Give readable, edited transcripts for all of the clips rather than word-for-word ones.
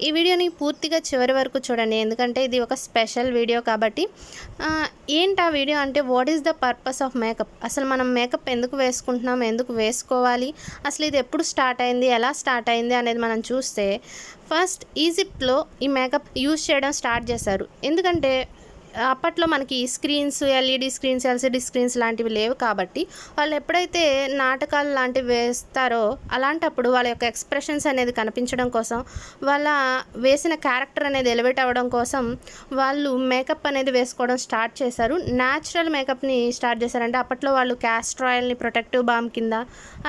ఈ వీడియోని పూర్తిగా చివరి వరకు చూడండి, ఎందుకంటే ఇది ఒక స్పెషల్ వీడియో కాబట్టి. ఏంటి ఆ వీడియో అంటే what is the purpose of makeup, అసలు మనం మేకప్ ఎందుకు వేసుకుంటున్నాం, ఎందుకు వేసుకోవాలి, అసలు ఇది ఎప్పుడు స్టార్ట్ అయింది, ఎలా స్టార్ట్ అయింది అనేది మనం చూస్తే, ఫస్ట్ ఈజిప్ట్లో ఈ మేకప్ యూజ్ చేయడం స్టార్ట్ చేశారు. ఎందుకంటే అప్పట్లో మనకి screens, LED screens, LCD screens లాంటివి లేవు కాబట్టి వాళ్ళు ఎప్పుడైతే నాటకాలు లాంటివి వేస్తారో అలాంటప్పుడు వాళ్ళ యొక్క ఎక్స్ప్రెషన్స్ అనేది కనిపించడం కోసం, వాళ్ళ వేసిన క్యారెక్టర్ అనేది ఎలివేట్ అవ్వడం కోసం వాళ్ళు మేకప్ అనేది వేసుకోవడం స్టార్ట్ చేశారు. న్యాచురల్ మేకప్ని స్టార్ట్ చేశారంటే అప్పట్లో వాళ్ళు క్యాస్టర్ ఆయిల్ని ప్రొటెక్టివ్ బామ్ కింద,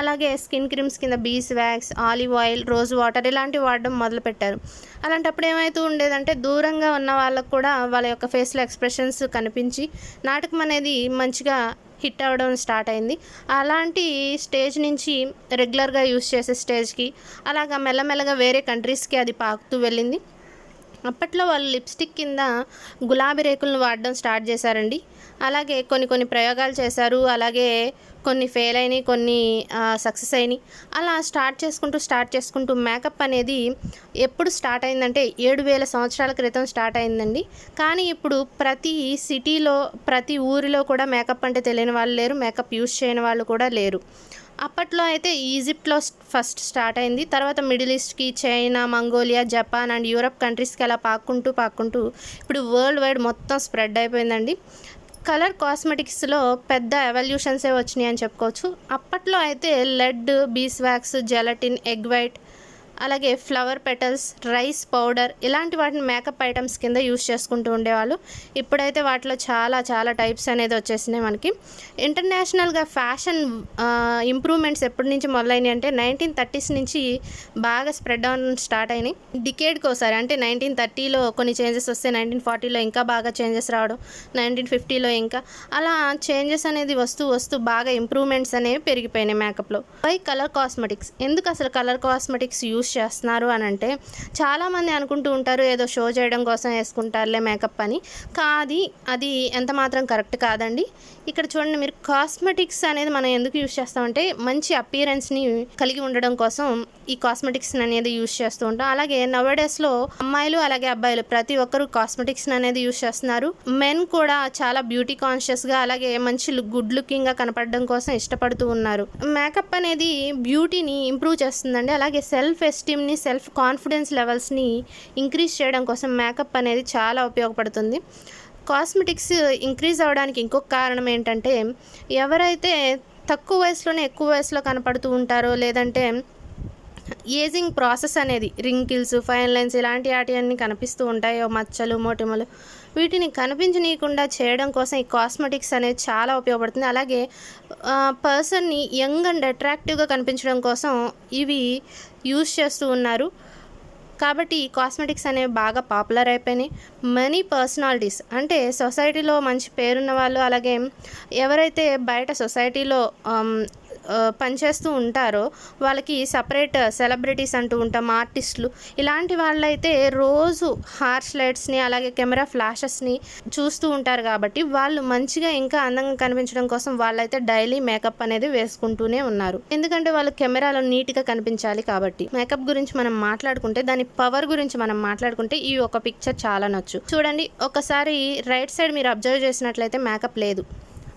అలాగే స్కిన్ క్రీమ్స్ కింద బీస్ wax, olive oil, rose water ఇలాంటివి వాడడం మొదలుపెట్టారు. అలాంటప్పుడు ఏమవుతూ ఉండేదంటే దూరంగా ఉన్న వాళ్ళకు కూడా వాళ్ళ యొక్క ఫేస్లో ఎక్స్ప్రెషన్స్ కనిపించి నాటకం అనేది మంచిగా హిట్ అవ్వడం స్టార్ట్ అయింది. అలాంటి స్టేజ్ నుంచి రెగ్యులర్గా యూస్ చేసే స్టేజ్కి అలాగా మెల్లమెల్లగా వేరే కంట్రీస్కి అది పాకుతూ వెళ్ళింది. అప్పట్లో వాళ్ళు లిప్స్టిక్ కింద గులాబీ రేకులను వాడడం స్టార్ట్ చేశారండి. అలాగే కొన్ని ప్రయోగాలు చేశారు, అలాగే కొన్ని ఫెయిల్ అయినాయి, కొన్ని సక్సెస్ అయినాయి. అలా స్టార్ట్ చేసుకుంటూ మేకప్ అనేది ఎప్పుడు స్టార్ట్ అయిందంటే 7000 సంవత్సరాల క్రితం స్టార్ట్ అయిందండి. కానీ ఇప్పుడు ప్రతి సిటీలో, ప్రతి ఊరిలో కూడా మేకప్ అంటే తెలియని వాళ్ళు లేరు, మేకప్ యూజ్ చేయని వాళ్ళు కూడా లేరు. అప్పట్లో అయితే ఈజిప్ట్లో ఫస్ట్ స్టార్ట్ అయింది, తర్వాత మిడిల్ ఈస్ట్కి, China, Mongolia, Japan and Europe కంట్రీస్కి అలా పాక్కుంటూ ఇప్పుడు వరల్డ్ వైడ్ మొత్తం స్ప్రెడ్ అయిపోయిందండి. కలర్ కాస్మెటిక్స్లో పెద్ద ఎవల్యూషన్సే వచ్చినాయి అని చెప్పుకోవచ్చు. అప్పట్లో అయితే lead, bees wax, gelatin, egg white, అలాగే ఫ్లవర్ పెటల్స్, రైస్ పౌడర్ ఇలాంటి వాటిని మేకప్ ఐటమ్స్ కింద యూస్ చేసుకుంటూ ఉండేవాళ్ళు. ఇప్పుడైతే వాటిలో చాలా టైప్స్ అనేది వచ్చేసినాయి మనకి. ఇంటర్నేషనల్గా ఫ్యాషన్ ఇంప్రూవ్మెంట్స్ ఎప్పటి నుంచి మొదలైనాయి అంటే 1930s నుంచి బాగా స్ప్రెడ్ అవ్వడం స్టార్ట్ అయినాయి. డికేడ్కి ఒకసారి, అంటే 1930లో కొన్ని చేంజెస్ వస్తే 1940లో ఇంకా బాగా చేంజెస్ రావడం, 1950లో ఇంకా అలా చేంజెస్ అనేది వస్తూ బాగా ఇంప్రూవ్మెంట్స్ అనేవి పెరిగిపోయినాయి మేకప్లో. బై కలర్ కాస్మెటిక్స్, ఎందుకు అసలు కలర్ కాస్మెటిక్స్ యూస్ చేస్తున్నారు అని అంటే చాలామంది అనుకుంటూ ఉంటారు ఏదో షో చేయడం కోసం వేసుకుంటారులే మేకప్ అని. అది ఎంత మాత్రం కరెక్ట్ కాదండి. ఇక్కడ చూడండి మీరు, కాస్మెటిక్స్ అనేది మనం ఎందుకు యూస్ చేస్తామంటే మంచి అపియరెన్స్ని కలిగి ఉండడం కోసం ఈ కాస్మెటిక్స్ అనేది యూస్ చేస్తూ ఉంటాం. అలాగే నవడేస్లో అమ్మాయిలు అలాగే అబ్బాయిలు ప్రతి ఒక్కరు కాస్మెటిక్స్ అనేది యూస్ చేస్తున్నారు. మెన్ కూడా చాలా బ్యూటీ కాన్షియస్గా అలాగే మంచి గుడ్ లుకింగ్గా కనపడడం కోసం ఇష్టపడుతూ ఉన్నారు. మేకప్ అనేది బ్యూటీని ఇంప్రూవ్ చేస్తుందండి. అలాగే సెల్ఫ్ ఎస్టీమ్ని, సెల్ఫ్ కాన్ఫిడెన్స్ లెవెల్స్ని ఇంక్రీజ్ చేయడం కోసం మేకప్ అనేది చాలా ఉపయోగపడుతుంది. కాస్మెటిక్స్ ఇంక్రీజ్ అవ్వడానికి ఇంకొక కారణం ఏంటంటే, ఎవరైతే తక్కువ వయసులోనే ఎక్కువ వయసులో కనపడుతూ ఉంటారో, లేదంటే ఏజింగ్ ప్రాసెస్ అనేది రింకిల్స్, ఫైన్ లైన్స్ ఇలాంటి వాటివన్నీ కనిపిస్తూ ఉంటాయో, మచ్చలు, మోటిమలు, వీటిని కనిపించనీయకుండా చేయడం కోసం ఈ కాస్మెటిక్స్ అనేది చాలా ఉపయోగపడుతుంది. అలాగే పర్సన్ని యంగ్ అండ్ అట్రాక్టివ్గా కనిపించడం కోసం ఇవి యూజ్ చేస్తూ ఉన్నారు. కాబట్టి ఈ కాస్మెటిక్స్ అనేవి బాగా పాపులర్ అయిపోయినాయి. మనీ పర్సనాలిటీస్ అంటే సొసైటీలో మంచి పేరున్న వాళ్ళు, అలాగే ఎవరైతే బయట సొసైటీలో పనిచేస్తూ ఉంటారో వాళ్ళకి సపరేట్ సెలబ్రిటీస్ అంటూ ఉంటాం, ఆర్టిస్టులు, ఇలాంటి వాళ్ళైతే రోజు హార్ష్ లైట్స్ని అలాగే కెమెరా ఫ్లాషెస్ని చూస్తూ ఉంటారు. కాబట్టి వాళ్ళు మంచిగా ఇంకా అందంగా కనిపించడం కోసం వాళ్ళైతే డైలీ మేకప్ అనేది వేసుకుంటూనే ఉన్నారు. ఎందుకంటే వాళ్ళు కెమెరాలో నీట్గా కనిపించాలి కాబట్టి. మేకప్ గురించి మనం మాట్లాడుకుంటే, దాని పవర్ గురించి మనం మాట్లాడుకుంటే ఈ ఒక పిక్చర్ చాలా నచ్చు. చూడండి, ఒకసారి రైట్ సైడ్ మీరు అబ్జర్వ్ చేసినట్లయితే మేకప్ లేదు.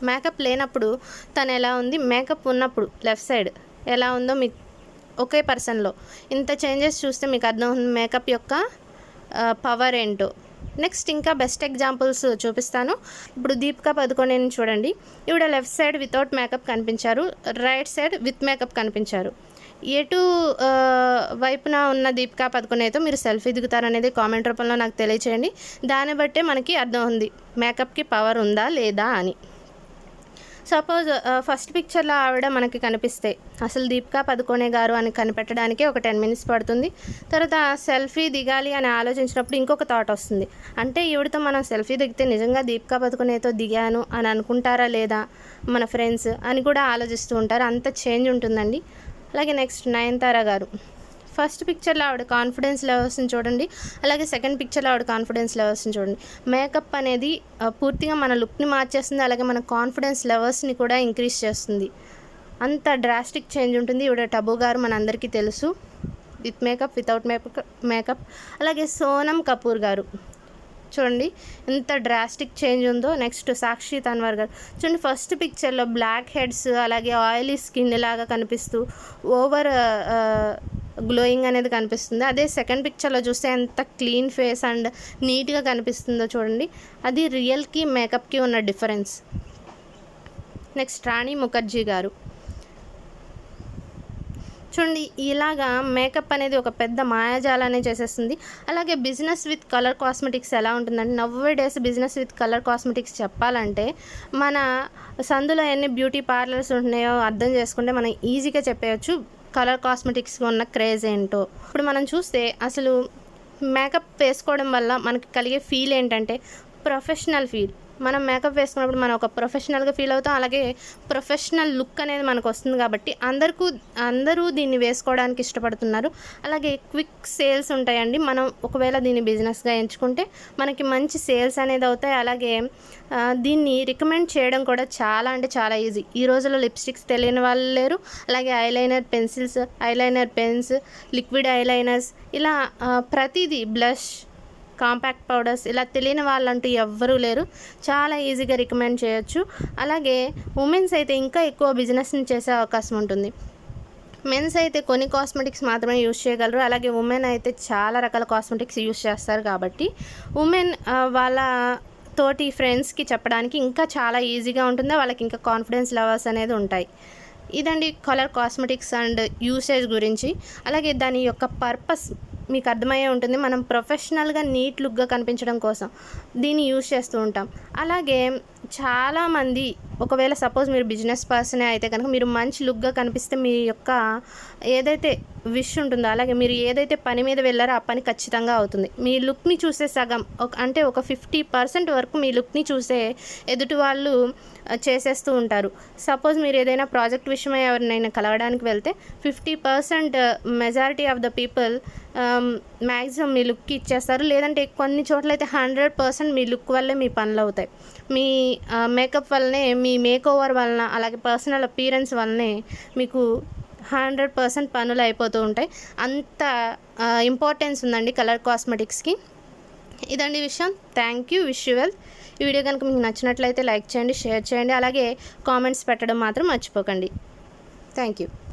మేకప్ లేనప్పుడు తను ఎలా ఉంది, మేకప్ ఉన్నప్పుడు లెఫ్ట్ సైడ్ ఎలా ఉందో మీకు ఒకే పర్సన్లో ఇంత చేంజెస్ చూస్తే మీకు అర్థం అవుతుంది మేకప్ యొక్క పవర్ ఏంటో. నెక్స్ట్ ఇంకా బెస్ట్ ఎగ్జాంపుల్స్ చూపిస్తాను. ఇప్పుడు దీపికా పదుకొనేని చూడండి, ఇవిడ లెఫ్ట్ సైడ్ వితౌట్ మేకప్ కనిపించారు, రైట్ సైడ్ విత్ మేకప్ కనిపించారు. ఎటు వైపున ఉన్న దీపికా పదుకొనేతో మీరు సెల్ఫీ దిగుతారనేది కామెంట్ రూపంలో నాకు తెలియచేయండి. దాన్ని బట్టే మనకి అర్థం ఉంది మేకప్కి పవర్ ఉందా లేదా అని. సపోజ్ ఫస్ట్ పిక్చర్లో ఆవిడ మనకి కనిపిస్తే అసలు దీపికా పదుకొనే గారు అని కనిపెట్టడానికి ఒక 10 minutes పడుతుంది. తర్వాత సెల్ఫీ దిగాలి అని ఆలోచించినప్పుడు ఇంకొక థాట్ వస్తుంది, అంటే ఈవిడతో మనం సెల్ఫీ దిగితే నిజంగా దీపికా పదుకొనేతో దిగాను అని అనుకుంటారా లేదా మన ఫ్రెండ్స్ అని కూడా ఆలోచిస్తూ ఉంటారు. అంత చేంజ్ ఉంటుందండి. అలాగే నెక్స్ట్ నయనతార గారు, ఫస్ట్ పిక్చర్లో ఆవిడ కాన్ఫిడెన్స్ లెవెల్స్ని చూడండి, అలాగే సెకండ్ పిక్చర్లో ఆవిడ కాన్ఫిడెన్స్ లెవెల్స్ని చూడండి. మేకప్ అనేది పూర్తిగా మన లుక్ని మార్చేస్తుంది, అలాగే మన కాన్ఫిడెన్స్ లెవెల్స్ని కూడా ఇంక్రీజ్ చేస్తుంది. అంత డ్రాస్టిక్ చేంజ్ ఉంటుంది. ఈవిడ టబు గారు మనందరికీ తెలుసు. With makeup, without makeup. అలాగే సోనమ్ కపూర్ గారు చూడండి ఎంత డ్రాస్టిక్ చేంజ్ ఉందో. నెక్స్ట్ సాక్షి తన్వార్ గారు చూడండి, ఫస్ట్ పిక్చర్లో బ్లాక్ హెడ్స్ అలాగే ఆయిలీ స్కిన్ లాగా కనిపిస్తూ ఓవర్ గ్లోయింగ్ అనేది కనిపిస్తుంది. అదే సెకండ్ పిక్చర్లో చూస్తే ఎంత క్లీన్ ఫేస్ అండ్ నీట్గా కనిపిస్తుందో చూడండి. అది రియల్కి మేకప్కి ఉన్న డిఫరెన్స్. నెక్స్ట్ రాణి ముఖర్జీ గారు చూడండి, ఇలాగా మేకప్ అనేది ఒక పెద్ద మాయాజాలాన్ని చేసేస్తుంది. అలాగే బిజినెస్ విత్ కలర్ కాస్మెటిక్స్ ఎలా ఉంటుందంటే, నవ్వే days business with colour cosmetics చెప్పాలంటే మన సందులో ఎన్ని బ్యూటీ పార్లర్స్ ఉంటున్నాయో అర్థం చేసుకుంటే మనం ఈజీగా చెప్పేయచ్చు కలర్ కాస్మెటిక్స్కి ఉన్న క్రేజ్ ఏంటో. ఇప్పుడు మనం చూస్తే అసలు మేకప్ వేసుకోవడం వల్ల మనకి కలిగే ఫీల్ ఏంటంటే ప్రొఫెషనల్ ఫీల్. మనం మేకప్ వేసుకున్నప్పుడు మనం ఒక ప్రొఫెషనల్గా ఫీల్ అవుతాం. అలాగే ప్రొఫెషనల్ లుక్ అనేది మనకు వస్తుంది కాబట్టి అందరూ దీన్ని వేసుకోవడానికి ఇష్టపడుతున్నారు. అలాగే క్విక్ సేల్స్ ఉంటాయండి. మనం ఒకవేళ దీన్ని బిజినెస్గా ఎంచుకుంటే మనకి మంచి సేల్స్ అనేది అవుతాయి. అలాగే దీన్ని రికమెండ్ చేయడం కూడా చాలా అంటే చాలా ఈజీ. ఈ రోజుల్లో లిప్స్టిక్స్ తెలియని వాళ్ళు లేరు. అలాగే eyeliner pencils, eyeliner pens, liquid eyeliners, ఇలా ప్రతిదీ, బ్లష్, కాంపాక్ట్ పౌడర్స్, ఇలా తెలియని వాళ్ళంటూ ఎవ్వరూ లేరు. చాలా ఈజీగా రికమెండ్ చేయొచ్చు. అలాగే ఉమెన్స్ అయితే ఇంకా ఎక్కువ బిజినెస్ని చేసే అవకాశం ఉంటుంది. మెన్స్ అయితే కొన్ని కాస్మెటిక్స్ మాత్రమే యూజ్ చేయగలరు. అలాగే ఉమెన్ అయితే చాలా రకాల కాస్మెటిక్స్ యూజ్ చేస్తారు కాబట్టి ఉమెన్ వాళ్ళ తోటి ఫ్రెండ్స్కి చెప్పడానికి ఇంకా చాలా ఈజీగా ఉంటుంది. వాళ్ళకి ఇంకా కాన్ఫిడెన్స్ లెవెల్స్ అనేది ఉంటాయి. ఇదండి కలర్ కాస్మెటిక్స్ అండ్ యూసేజ్ గురించి. అలాగే దాని యొక్క పర్పస్ మీకు అర్థమయ్యే ఉంటుంది. మనం ప్రొఫెషనల్గా నీట్ లుక్గా కనిపించడం కోసం దీన్ని యూజ్ చేస్తూ ఉంటాం. అలాగే చాలామంది ఒకవేళ సపోజ్ మీరు బిజినెస్ పర్సనే అయితే కనుక మీరు మంచి లుక్గా కనిపిస్తే మీ యొక్క ఏదైతే విష్ ఉంటుందో, అలాగే మీరు ఏదైతే పని మీద వెళ్ళారో ఆ పని ఖచ్చితంగా అవుతుంది. మీ లుక్ని చూసే సగం అంటే ఒక 50% వరకు మీ లుక్ని చూసే ఎదుటి వాళ్ళు చేసేస్తూ ఉంటారు. సపోజ్ మీరు ఏదైనా ప్రాజెక్ట్ విషయమై ఎవరినైనా కలవడానికి వెళ్తే 50% majority of the people maximum మీ లుక్కి ఇచ్చేస్తారు. లేదంటే కొన్ని చోట్ల అయితే 100% మీ లుక్ వల్లే మీ పనులు అవుతాయి. మీ మేకప్ వల్లనే, మీ మేక్ ఓవర్ వలన, అలాగే పర్సనల్ అపీరెన్స్ వల్లనే మీకు 100% పనులు అయిపోతూ ఉంటాయి. అంత ఇంపార్టెన్స్ ఉందండి కలర్ కాస్మెటిక్స్కి. ఇదండి విషయం. Thank you. Wish you well. ఈ వీడియో కనుక మీకు నచ్చినట్లయితే లైక్ చేయండి, షేర్ చేయండి, అలాగే కామెంట్స్ పెట్టడం మాత్రం మర్చిపోకండి. Thank you.